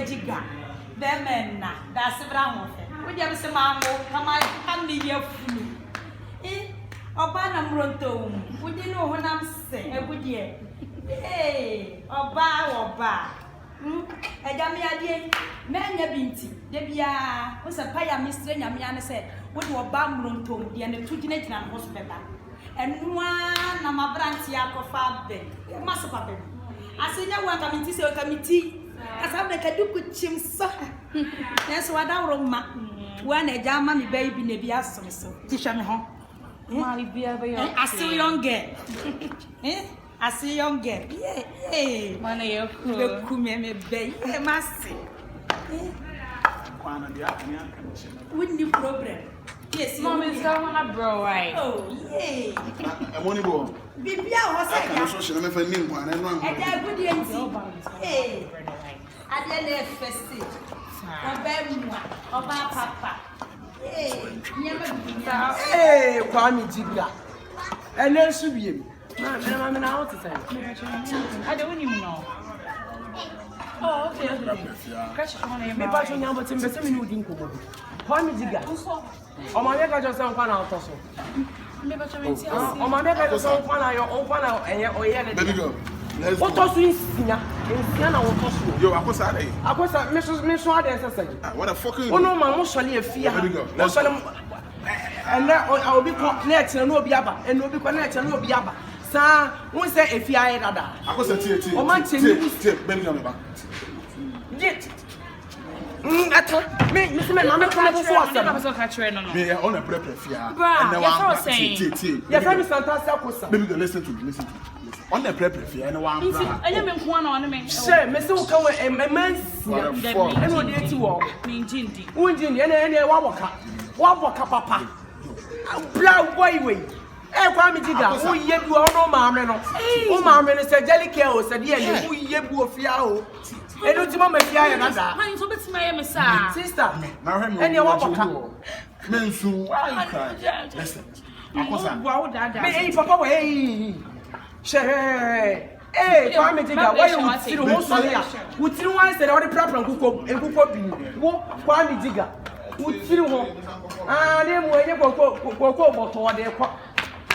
jiga. Demena, that's the brown. We have some mammo, come on, come me your food. Obana Mronto, would you know when I'm saying? Would you? Hey, Oba. A dummy idea, Mania Binti, Debia, was a paya mystery, Yamiana said, what were Bamronto, and the 2 teenage and hospital. And one, I'm a branch of Fabe, Master Papa. I say, no one committee, so committee. As I make a do good chim, so that's what I wrote. When a German baby, maybe asked so. Tisha me home. I see young girl. I see young girl. Yeah. Money, you come me, baby. I must say. Wouldn't you problem? Yes, Mom is going on, bro, right? Oh, yeah. I want to go. Bibi, I was like, I'm so never name one. And I would hey, I didn't first see. Oba Papa. Hey, Kwame Jiga. And then should be him. I'm an out to say. I don't even know. Oh, okay. Me pass on your bottom, but some new didn't go. Kwame Jiga. Oh, my God, just some fun out also. Oh, my God, just some fun out your own fun out and your oil. What was in Sina? In what was you? I was at it. I was at Miss Wadden. What a fucking. Oh, no, my most a fear. Let's and I will be connected and no biaba, and no be connected and no biaba. Sir, who say if you are I was a tea. Oh, my tea, baby, on Get. Mr. Man, I'm coming before us. I was catching on a prep. Your friend is fantastic. Maybe listen to me. On the prep, and one. I am in one on me. Sir, Mr. Come and immense. And what did you walk? Wounding any Wawaka Papa. Blow way. Eh, Kwame Jiga, who yet you are no mamma. Oh, mamma, Mr. Jellicoe said, yes, who yet will fiao. And don't you mamma fia another? I'm so bit my sister. And your Wawaka. Men soon, listen. I was a Papa, hey. Share. Hey, Kwame Jiga, why you see the whole story? Would you want to say all the problem and cook be? Kwame Jiga. Would you want? Ah, then when you go toward the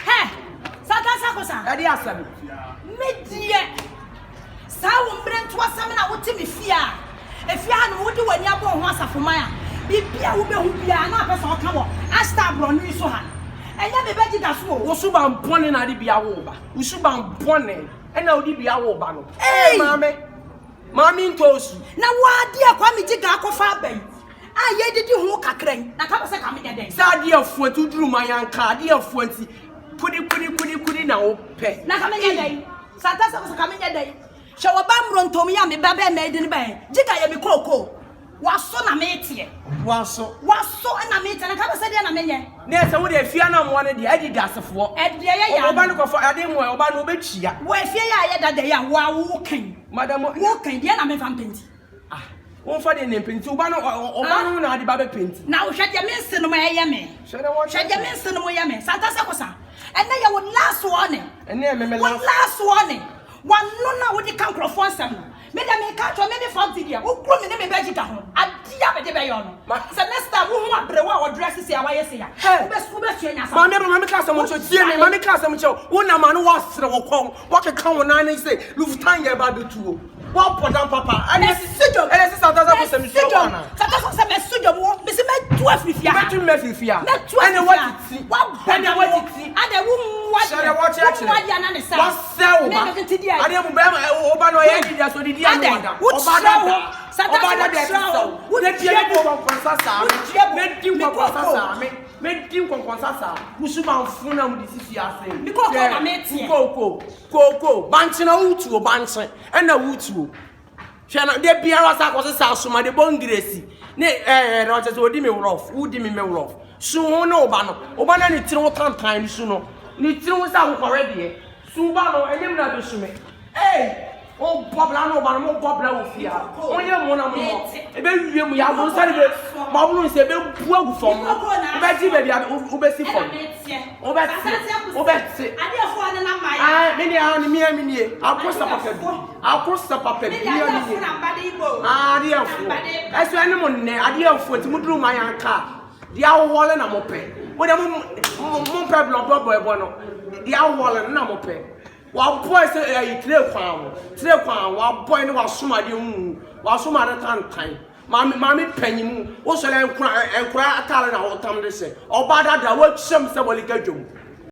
Hey, Santa I asked me. Sound brand to us, I would tell me fear. If you are would do when you are born once for Maya, be Pia who be another person come on. I start running so hard. And you have a better that's what Usuban Pony and Ibiawoba. Usuban Pony and now Dibiawoba. Hey, Mammy toast. Now, what dear Kwame Jiga Fabe? I did you walk a crane. Now, come a coming a day. Sadia for to drew my anchor, dear Fwenty. Could it now pay? Now, coming a day. Santa was coming a day. Show a bam run to me, I'm a baby made in the bay. Jiga, you cocoa. Was so a mate here. Was so and a mate, and I can't say a million. There's a way if you are not one of the Adidas of war. At the Yaban for Adam or Obano Betchia. Where fear that they are walking. Madame walking, the enemy from Pinty. Ah, won't find an impint to Obano or Obano, the Baby Pint. Now, shut your mince in my yammy. Shut your mince in my yammy, Santa Sacosa. And then you would last warning. And then last warning. One no would you come for some. Madame catch or maybe 40 years. Who come in a vegetable? I diab the bayon. Semester, who want brewa or dresses here? Why is here? Mamma class, I want to see Mamma class, I'm sure. One man was through a comb. What a common nine say, Lufthansa about the two. What put down Papa? And I sit up and I said, I'm some studio, Miss Met 12 if you are to Mefia. Not 12 and what it see. What and what it see. And the woman watch action. I didn't remember Obano Edia, so the other. Make you consasa. Musuma funa mudisi ase. Koko. Banchina utu banche. And the utu. Shana de biara sa kwose suma de bongresi. Ne Rogers odi me rough. Udi me rough. Su no oba no. Oba na ni tiri time su no. Ni tiri wo sa ho already. Su ba no enyem na be su me. Hey. o bobla no ba no bobla wo fia onye mo na mo e be wie mu ya mo sare be ma bo no se be bu agu fom o be ti be bia o be si fom o be ti ade fo ane na mai ah me ni a ni mi ni akosa papa bi ni ah ade afo eso ene mo ne ade afo ti mu duru ma yanka dia wole na mo pe wo de mo pe block boy no dia wole na mo pe wa boy say tire kwan wa boy ni wa soma de wa soma de tantan mami panyimu wo so le enkura atare na wo tam de se oba dada wo chem se wole gadwom